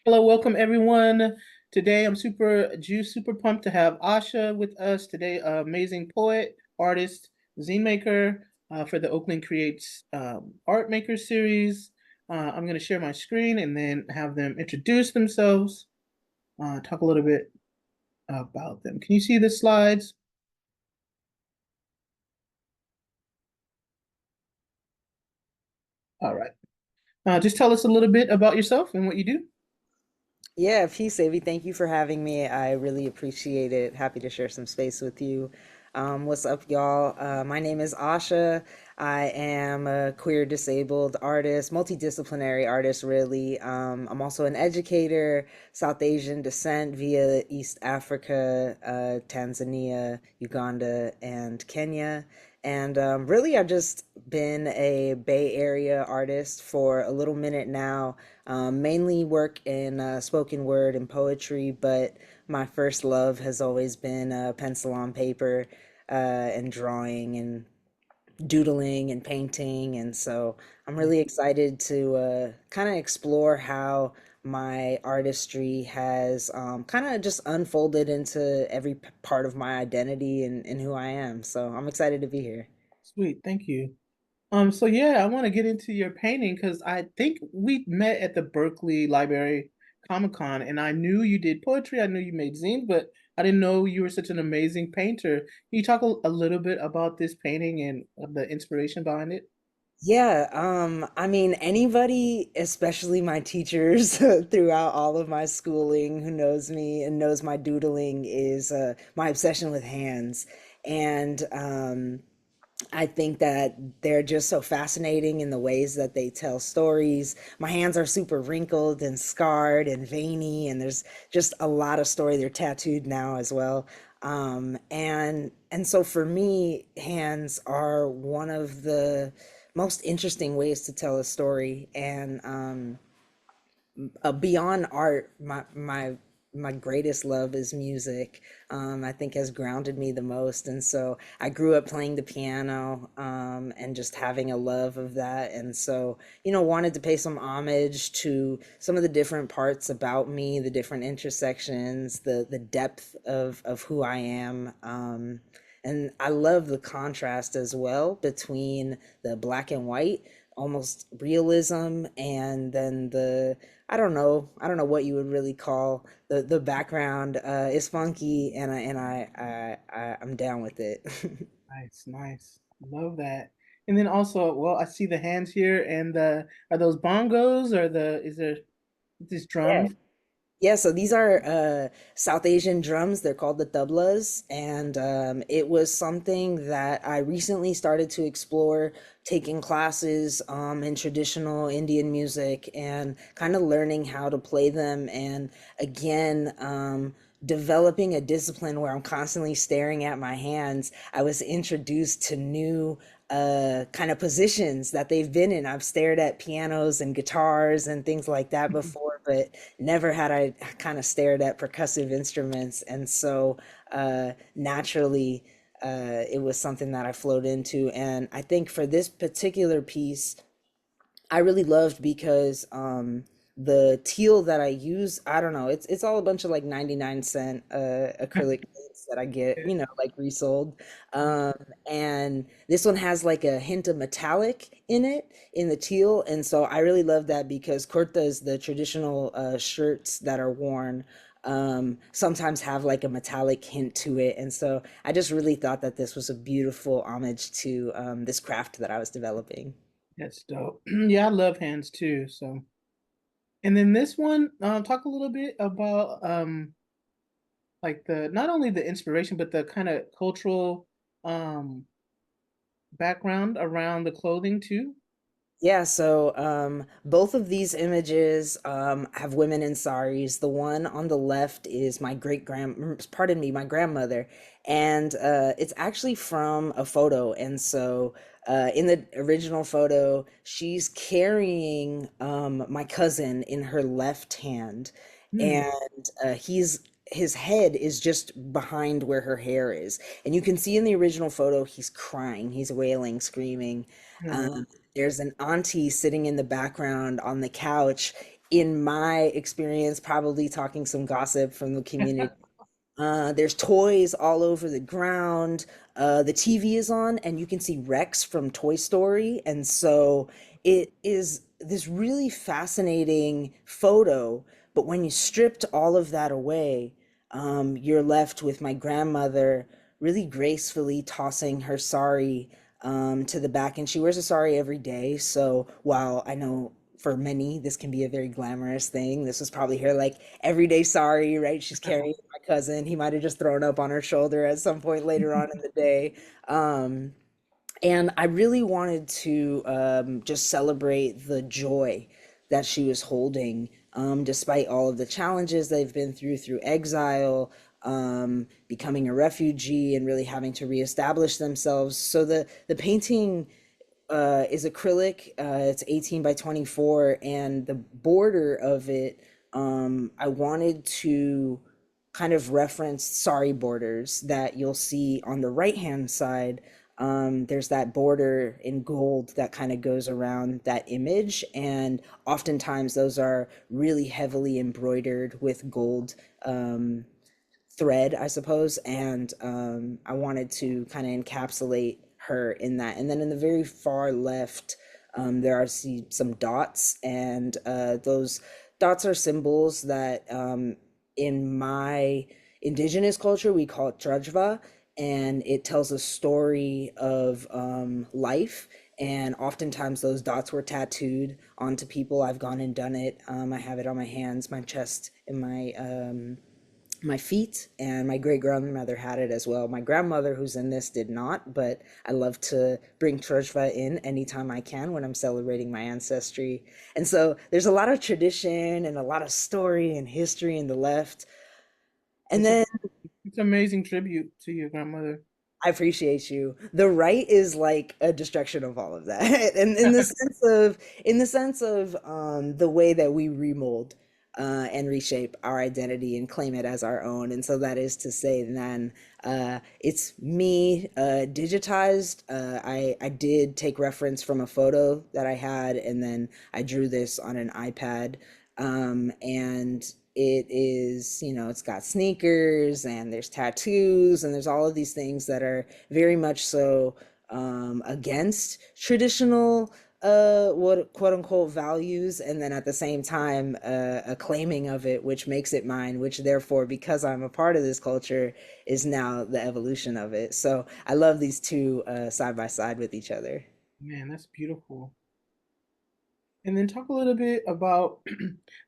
Hello, welcome everyone. Today I'm super juiced, super pumped to have Asha with us today, amazing poet, artist, zine maker for the Oakland Creates Art Maker series. I'm going to share my screen and then have them introduce themselves, talk a little bit about them. Can you see the slides? All right. Just tell us a little bit about yourself and what you do. Yeah, peace, Avi. Thank you for having me. I really appreciate it. Happy to share some space with you. What's up, y'all? My name is Asha. I am a queer disabled artist, multidisciplinary artist, really. I'm also an educator, South Asian descent via East Africa, Tanzania, Uganda, and Kenya. And really, I've just been a Bay Area artist for a little minute now. Mainly work in spoken word and poetry, but my first love has always been pencil on paper and drawing and doodling and painting. And so I'm really excited to kind of explore how my artistry has kind of just unfolded into every part of my identity and who I am. So I'm excited to be here. Sweet, thank you. So yeah, I want to get into your painting because I think we met at the Berkeley Library Comic Con, and I knew you did poetry. I knew you made zines, but I didn't know you were such an amazing painter. Can you talk a little bit about this painting and the inspiration behind it? Yeah, I mean, anybody, especially my teachers throughout all of my schooling who knows me and knows my doodling is my obsession with hands. And I think that they're just so fascinating in the ways that they tell stories. My hands are super wrinkled and scarred and veiny, and there's just a lot of story. They're tattooed now as well. And so for me, hands are one of the most interesting ways to tell a story. And beyond art, my greatest love is music. I think has grounded me the most, and so I grew up playing the piano and just having a love of that, and so wanted to pay some homage to some of the different parts about me, the different intersections, the depth of who I am. And I love the contrast as well between the black and white, almost realism, and then the I don't know what you would really call the background is funky, and I'm down with it. Nice, nice. I love that. And then also, well, I see the hands here, and the are those bongos or the is there this Yeah. drums? Yeah, so these are South Asian drums. They're called the tablas, and it was something that I recently started to explore, taking classes in traditional Indian music and kind of learning how to play them. And again, developing a discipline where I'm constantly staring at my hands. I was introduced to new kind of positions that they've been in. I've stared at pianos and guitars and things like that before, but never had I kind of stared at percussive instruments. And so naturally, it was something that I flowed into. And I think for this particular piece, I really loved because the teal that I use, I don't know, it's all a bunch of like 99 cent acrylic paints that I get, like resold. Um, and this one has like a hint of metallic in it in the teal. And so I really love that because kurtas, the traditional shirts that are worn, sometimes have like a metallic hint to it. And so I just really thought that this was a beautiful homage to this craft that I was developing. That's dope. Yeah, I love hands too. So, and then this one, talk a little bit about like the not only the inspiration but the kind of cultural um background around the clothing too. Yeah, so both of these images have women in saris. The one on the left is my pardon me, my grandmother, and it's actually from a photo. And so in the original photo, she's carrying my cousin in her left hand, Hmm. and his head is just behind where her hair is. And you can see in the original photo, he's crying, he's wailing, screaming. Oh, Um, there's an auntie sitting in the background on the couch in my experience, probably talking some gossip from the community. There's toys all over the ground. The TV is on, and you can see Rex from Toy Story. And so it is this really fascinating photo. But when you stripped all of that away, you're left with my grandmother really gracefully tossing her sari to the back. And she wears a sari every day. So while I know for many this can be a very glamorous thing, this was probably her like everyday sari, right? She's carrying my cousin. He might have just thrown up on her shoulder at some point later on in the day. Um, and I really wanted to just celebrate the joy that she was holding, despite all of the challenges they've been through exile, becoming a refugee, and really having to reestablish themselves. So the painting is acrylic. It's 18 by 24, and the border of it, I wanted to kind of reference sari borders that you'll see on the right hand side. There's that border in gold that kind of goes around that image, and oftentimes those are really heavily embroidered with gold thread, I suppose. And I wanted to kind of encapsulate her in that. And then in the very far left, there are some dots, and those dots are symbols that in my indigenous culture we call it trajva, and it tells a story of life. And oftentimes those dots were tattooed onto people. I've gone and done it. I have it on my hands, my chest, and my feet, and my great grandmother had it as well. My grandmother, who's in this, did not, but I love to bring Trishva in anytime I can when I'm celebrating my ancestry. And so there's a lot of tradition and a lot of story and history in the left. And It's a then it's amazing tribute to your grandmother. I appreciate you. The right is like a destruction of all of that. And in the sense of the way that we remold and reshape our identity and claim it as our own. And so that is to say then it's me digitized. I did take reference from a photo that I had, and then I drew this on an iPad. And it is, it's got sneakers, and there's tattoos, and there's all of these things that are very much so against traditional what quote unquote values, and then at the same time a claiming of it, which makes it mine, which therefore, because I'm a part of this culture, is now the evolution of it. So I love these two side by side with each other. Man, that's beautiful. And then talk a little bit about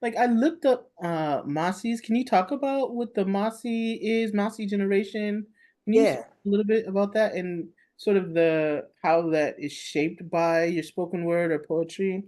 like I looked up Masi's. Can you talk about what the Masi is, Masi generation? Can you speak Yeah. a little bit about that and sort of the how that is shaped by your spoken word or poetry?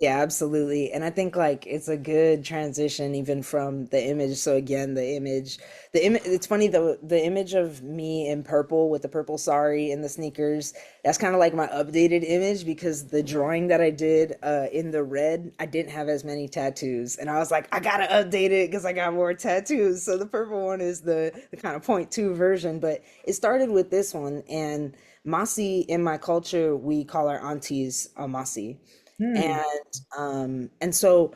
Yeah, absolutely. And I think like it's a good transition even from the image. So again, the image, it's funny though, the image of me in purple with the purple sari and the sneakers, that's kind of like my updated image, because the drawing that I did in the red, I didn't have as many tattoos. And I was like, I gotta update it because I got more tattoos. So the purple one is the kind of point two version, but it started with this one. And Masi in my culture, we call our aunties Masi. Hmm. And so,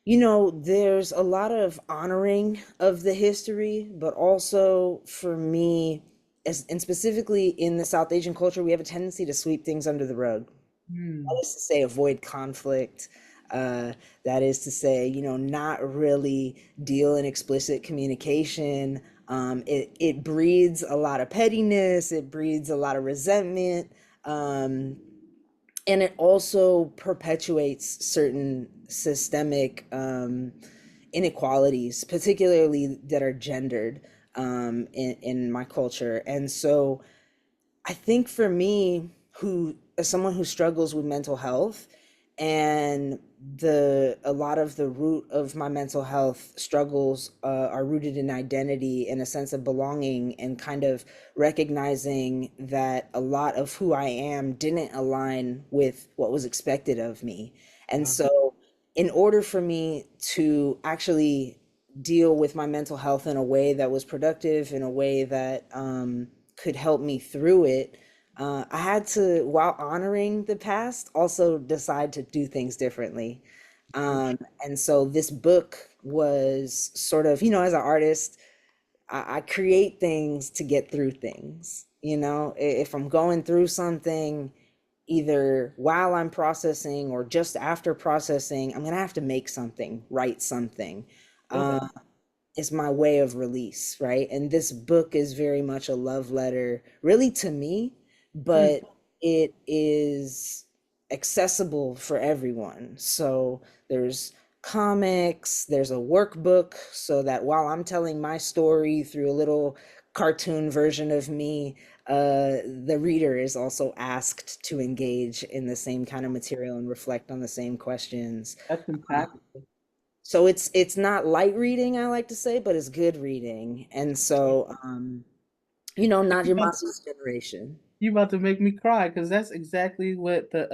there's a lot of honoring of the history, but also for me, and specifically in the South Asian culture, we have a tendency to sweep things under the rug. That Hmm. is to say, avoid conflict. Uh, that is to say, not really deal in explicit communication. It breeds a lot of pettiness. It breeds a lot of resentment. Um, and it also perpetuates certain systemic inequalities, particularly that are gendered in my culture. And so I think for me, who as someone who struggles with mental health, and the a lot of the root of my mental health struggles are rooted in identity and a sense of belonging, and kind of recognizing that a lot of who I am didn't align with what was expected of me. And Wow. so in order for me to actually deal with my mental health in a way that was productive, in a way that could help me through it, I had to, while honoring the past, also decide to do things differently. And so this book was sort of, as an artist, I create things to get through things. If I'm going through something, either while I'm processing or just after processing, I'm gonna have to make something, write something. Feel that. Is my way of release, right? And this book is very much a love letter, really to me, Hmm, but it is accessible for everyone. So there's comics, there's a workbook, so that while I'm telling my story through a little cartoon version of me, the reader is also asked to engage in the same kind of material and reflect on the same questions. that's impactful. So it's not light reading, I like to say, but it's good reading. And so not You your about, master's generation. you about to make me cry because that's exactly what the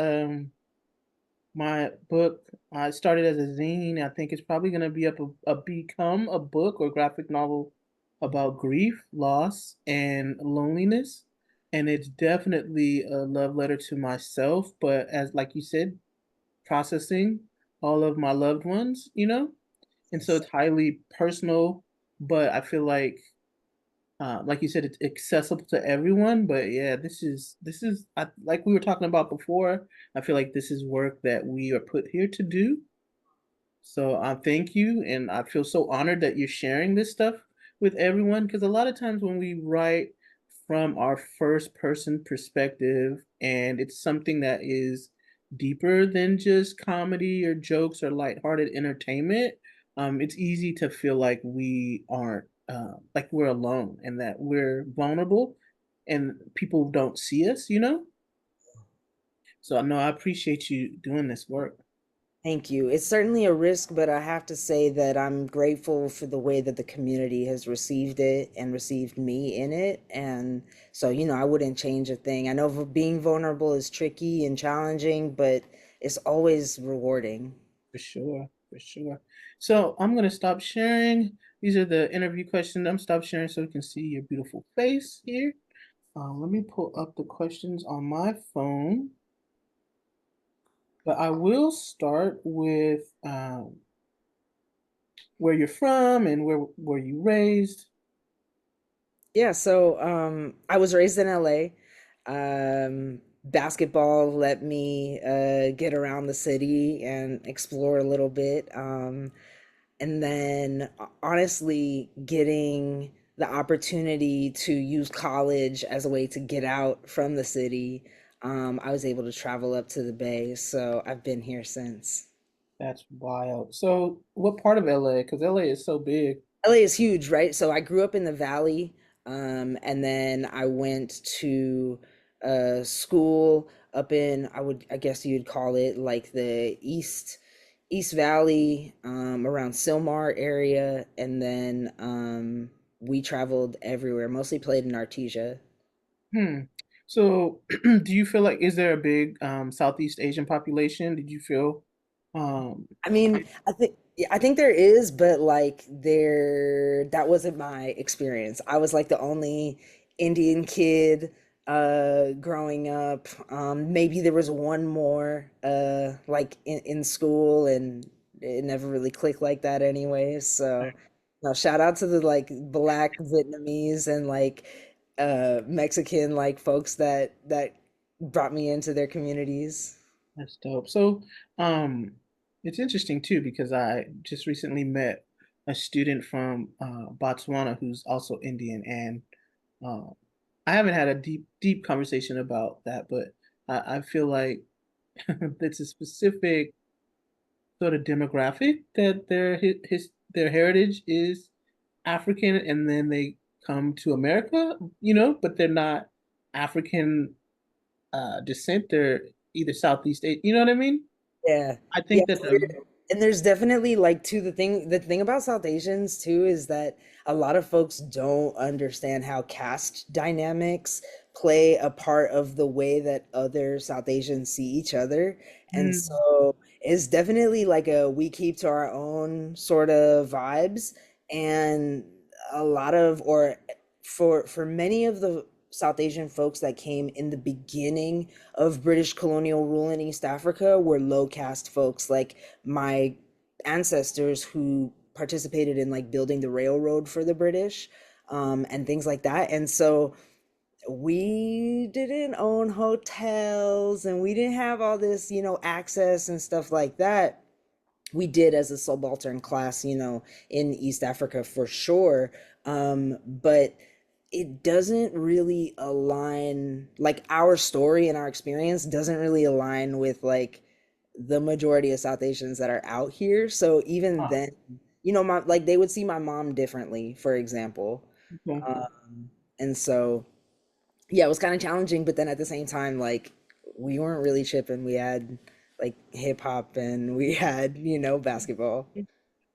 my book. I started as a zine. I think it's probably gonna be up a become a book or graphic novel about grief, loss, and loneliness. And it's definitely a love letter to myself, but as like you said, processing all of my loved ones, and so it's highly personal, but I feel like you said, it's accessible to everyone. But yeah, this is like we were talking about before. I feel like this is work that we are put here to do, so thank you, and I feel so honored that you're sharing this stuff with everyone. Because a lot of times when we write from our first person perspective, and it's something that is deeper than just comedy or jokes or lighthearted entertainment, it's easy to feel like we aren't, like we're alone, and that we're vulnerable, and people don't see us. So no, I appreciate you doing this work Thank you. It's certainly a risk, but I have to say that I'm grateful for the way that the community has received it and received me in it. And so, I wouldn't change a thing. I know being vulnerable is tricky and challenging, but it's always rewarding. for sure, for sure. So I'm gonna stop sharing. These are the interview questions. I'm stop sharing so we can see your beautiful face here. Let me pull up the questions on my phone, but I will start with where you're from and where you raised. Yeah, so I was raised in LA. Basketball let me get around the city and explore a little bit. And then honestly, getting the opportunity to use college as a way to get out from the city, I was able to travel up to the Bay. So I've been here since. That's wild. So what part of LA? Because LA is so big. LA is huge, right? So I grew up in the Valley, and then I went to school up in, I guess you'd call it like the East Valley, around Silmar area, and then we traveled everywhere. Mostly played in Artesia. Hmm. So do you feel like is there a big Southeast Asian population? Did you feel um I mean, I think there is, but like that wasn't my experience. I was like the only Indian kid growing up. Maybe there was one more like in school, and it never really clicked like that anyways. So no, shout out to the like black Vietnamese and like Mexican like folks that brought me into their communities. That's dope. So, um, it's interesting too because I just recently met a student from Botswana who's also Indian, and uh, I haven't had a deep conversation about that, but I feel like it's a specific sort of demographic that their heritage is African, and then they come to America, but they're not African descent. They're either Southeast Asian. You know what I mean? Yeah. I Yeah, think that it's weird. And there's definitely like too the thing about South Asians too is that a lot of folks don't understand how caste dynamics play a part of the way that other South Asians see each other. And mm, so it's definitely like a we keep to our own sort of vibes. And a lot of or for many of the South Asian folks that came in the beginning of British colonial rule in East Africa were low caste folks, like my ancestors who participated in like building the railroad for the British, and things like that. And so we didn't own hotels and we didn't have all this, access and stuff like that. We did as a subaltern class, in East Africa for sure. But it doesn't really align, like our story and our experience doesn't really align with like the majority of South Asians that are out here. So even Huh. then, my like they would see my mom differently, for example. Okay. And so yeah, it was kind of challenging, but then at the same time, like we weren't really chipping. We had like hip hop and we had, basketball.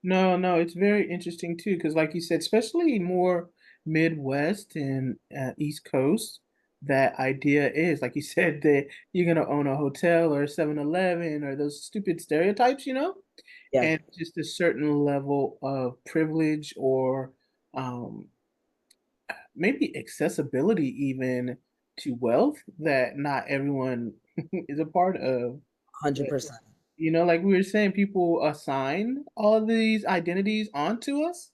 No, no, it's very interesting too, because like you said, especially more Midwest and East Coast, that idea is, like you said, that you're gonna own a hotel or a 7-Eleven or those stupid stereotypes, Yeah, and just a certain level of privilege or um, maybe accessibility even to wealth that not everyone is a part of. 100%. Like we were saying, people assign all these identities onto us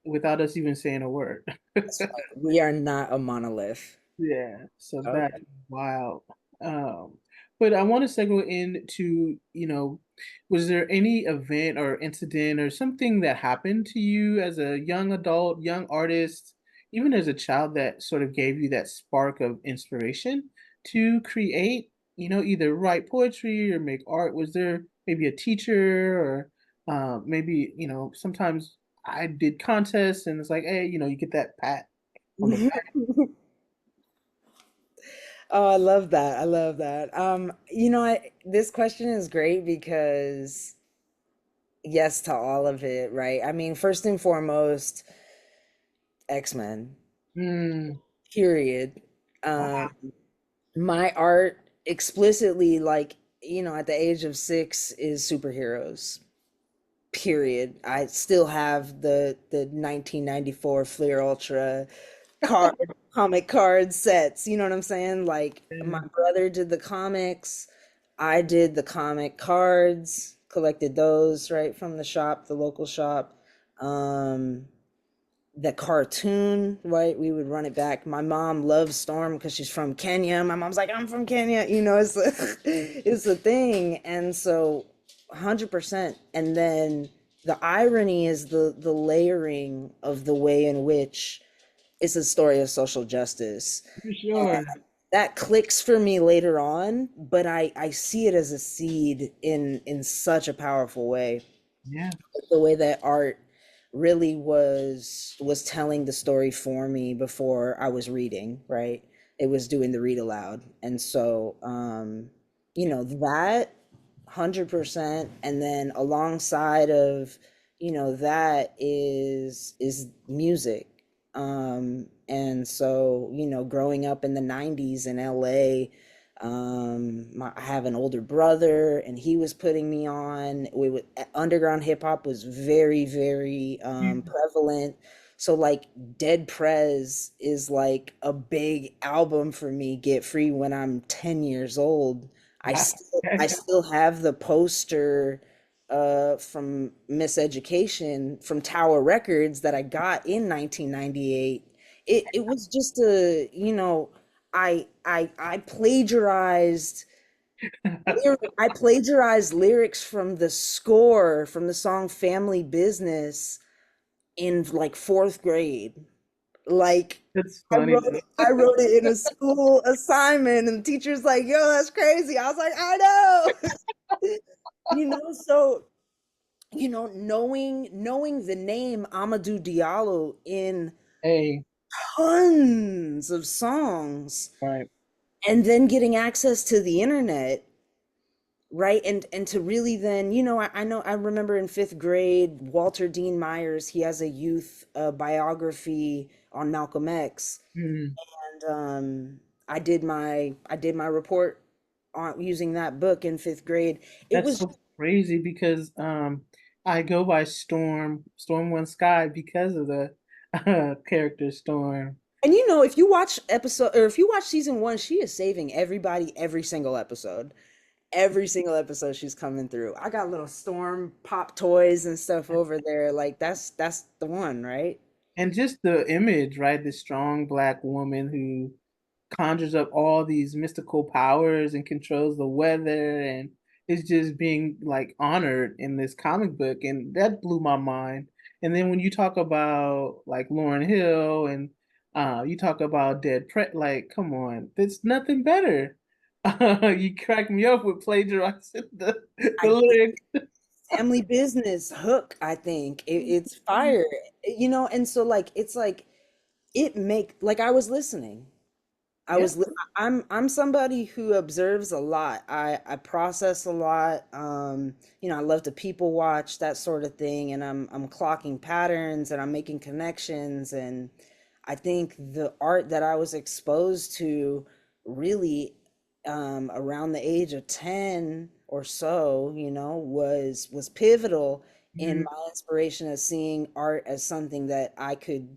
without us even saying a word. That's right. We are not a monolith. Yeah, so that's Okay. wild. Um, but I want to segue into, was there any event or incident or something that happened to you as a young adult, young artist, even as a child that sort of gave you that spark of inspiration to create, either write poetry or make art? Was there maybe a teacher or maybe, sometimes I did contests and it's like, hey, you get that pat on the back. Oh, I love that. I love that. This question is great because yes to all of it, right? I mean, first and foremost, X-Men, Mm, period. wow. My art explicitly, like, at the age of 6 is superheroes. Period. I still have the 1994 Fleer Ultra card comic card sets. You know what I'm saying? Like my Yeah. brother did the comics, I did the comic cards, collected those right from the shop, the local shop. Um, the cartoon, right? We would run it back. My mom loves Storm because she's from Kenya. My mom's like, I'm from Kenya. It's it's a thing. And so 100%. And then the irony is the layering of the way in which it's a story of social justice. For sure. That clicks for me later on, but I see it as a seed in such a powerful way. Yeah. The way that art really was telling the story for me before I was reading, right? It was doing the read aloud. And so that 100%. And then alongside of that is music. And so growing up in the 90s in LA, I have an older brother and he was putting me on. Underground hip hop was very, very Mm. prevalent. So like Dead Prez is like a big album for me. Get Free when I'm 10 years old. I Wow. still I still have the poster from Miseducation from Tower Records that I got in 1998. It was just I plagiarized I plagiarized lyrics from the score from the song Family Business in like fourth grade. Like That's funny though. I wrote it in a school assignment and the teacher's like, yo, that's crazy. I was like, I know. So knowing the name Amadou Diallo in Hey, tons of songs right. and then getting access to the internet, right? And to really then, I know I remember in fifth grade, Walter Dean Myers, he has a youth biography on Malcolm X. Mm. And I did my report on using that book in fifth grade. It That's was so crazy because I go by Storm One Sky because of the character Storm. And you know, if you watch episode or if you watch season one, she is saving everybody every single episode. Every single episode she's coming through. I got little storm pop toys and stuff over there. Like that's the one, right? And just the image, right? This strong black woman who conjures up all these mystical powers and controls the weather and is just being like honored in this comic book. And that blew my mind. And then when you talk about like Lauryn Hill and you talk about like, come on, there's nothing better. You crack me up with plagiarizing the I lyrics. family business hook, I think. It's fire. You know, and so like it's like it make like I was listening. I Yeah, was li- I'm somebody who observes a lot. I process a lot. You know, I love to people watch, that sort of thing, and I'm clocking patterns and I'm making connections, and I think the art that I was exposed to really around the age of 10 or so, you know, was pivotal in mm, my inspiration of seeing art as something that I could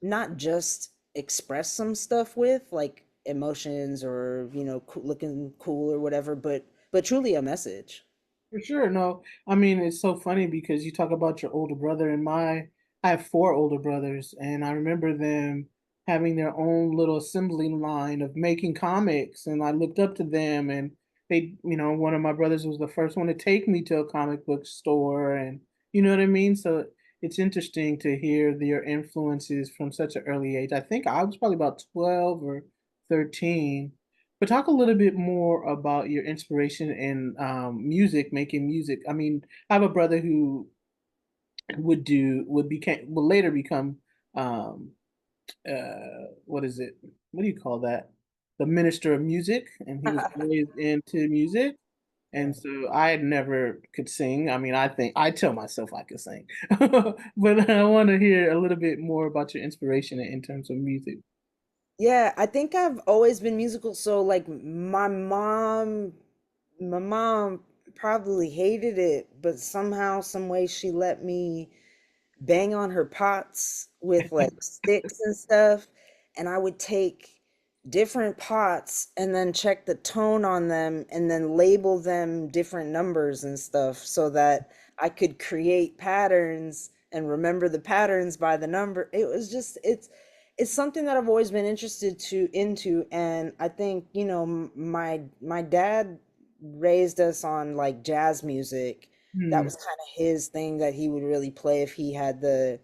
not just express some stuff with, like emotions or, you know, looking cool or whatever, but truly a message. for sure. No, I mean, it's so funny because you talk about your older brother and I have four older brothers, and I remember them having their own little assembly line of making comics, and I looked up to them, and one of my brothers was the first one to take me to a comic book store, and you know what I mean? So it's interesting to hear their influences from such an early age. I think I was probably about 12 or 13. But talk a little bit more about your inspiration in music, making music. I mean, I have a brother who would later become um, what is it? What do you call that? The minister of music, and he was always into music. And so I never could sing. I mean, I think I tell myself I could sing, but I want to hear a little bit more about your inspiration in terms of music. Yeah, I think I've always been musical. So like my mom probably hated it, but somehow, some way she let me bang on her pots with like sticks and stuff. And I would take different pots and then check the tone on them and then label them different numbers and stuff so that I could create patterns and remember the patterns by the number. It was just it's something that I've always been interested to into, and I think, you know, my dad raised us on like jazz music. That Hmm. was kind of his thing that he would really play if he had the,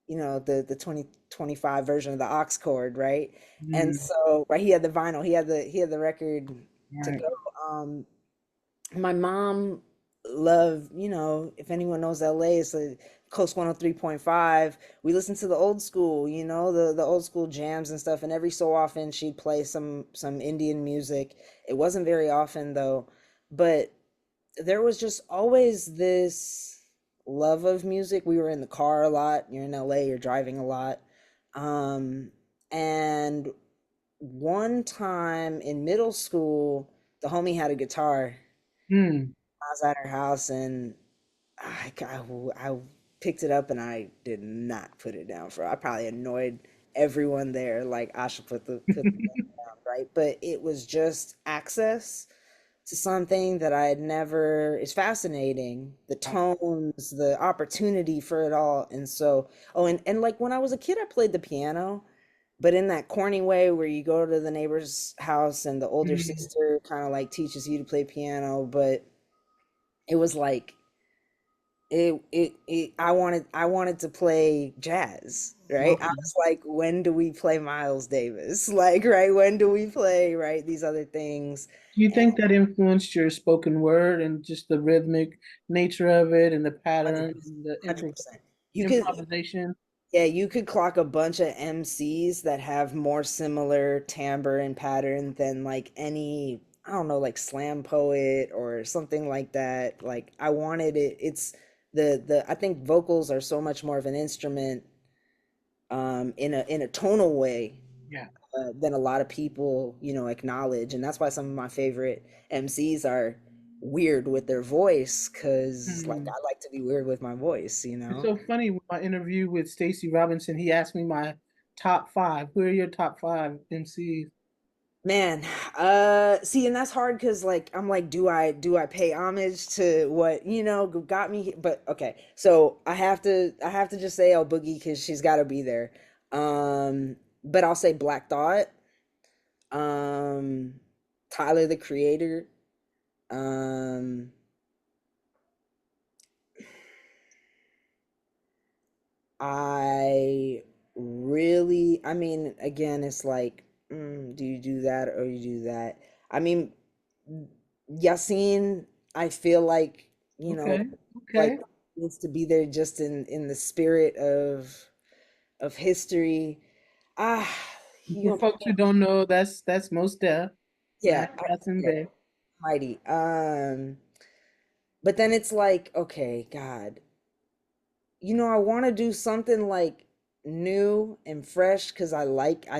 you know, the 2025 version of the aux chord, right? And Hmm. so, right, he had the vinyl, he had the record to Right. go. My mom loved, you know, if anyone knows LA, it's a Coast 103.5. We listened to the old school, you know, the old school jams and stuff, and every so often she'd play some Indian music. It wasn't very often though, but there was just always this love of music. We were in the car a lot. You're in LA, you're driving a lot. Um, and one time in middle school, the homie had a guitar. Hmm. I was at her house and I picked it up and I did not put it down for. I probably annoyed everyone there. Like I should put the game down, right? But it was just access to something that I had never. It's fascinating, the tones, the opportunity for it all. And so, oh, and like when I was a kid, I played the piano, but in that corny way where you go to the neighbor's house and the older Hmm. sister kind of like teaches you to play piano, but it was like I wanted to play jazz, right? I Okay. was like, when do we play Miles Davis? Like, right, when do we play, right, these other things? Do you think that influenced your spoken word and just the rhythmic nature of it and the pattern 100%. and the 100%. You could, improvisation? yeah, you could clock a bunch of MCs that have more similar timbre and pattern than like any, I don't know, like slam poet or something like that. Like I wanted it. It's the I think vocals are so much more of an instrument in a tonal way Yeah. than a lot of people, you know, acknowledge, and that's why some of my favorite MCs are weird with their voice, because like Hmm. I like to be weird with my voice, you It's know. so funny with my interview with Stacey Robinson, he asked me my top five. Who are your top five MCs? Man, see, and that's hard because like I'm like, do I pay homage to what got me here? But okay, so I have to just say El Boogie because she's got to be there. But I'll say Black Thought, um, Tyler the Creator, um, I I mean, again, it's like, do you do that or you do that? I mean, Yassine, I feel like, Okay, like okay. needs to be there just in the spirit of history. Ah, For you folks who don't know, that's Most Def, yeah, Yasin yeah, Bey. mighty. But then it's like, okay, God, I want to do something like new and fresh because I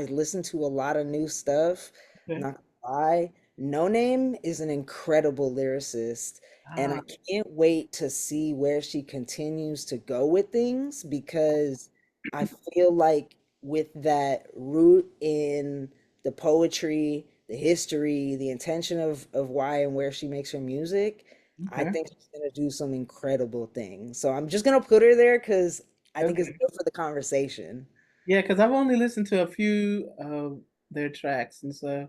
listen to a lot of new stuff. Okay. Not gonna lie, No Name is an incredible lyricist, and I Ah, can't wait to see where she continues to go with things because I feel like with that root in the poetry, the history, the intention of why and where she makes her music, I okay. think she's gonna do some incredible things. So I'm just gonna put her there because I think it's Okay. good for the conversation. Yeah, because I've only listened to a few of their tracks, and so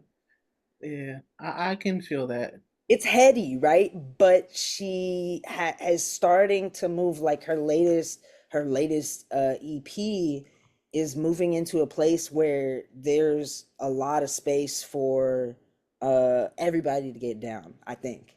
yeah, I can feel that. It's heady, right? But she is starting to move like her latest EP is moving into a place where there's a lot of space for everybody to get down, I think.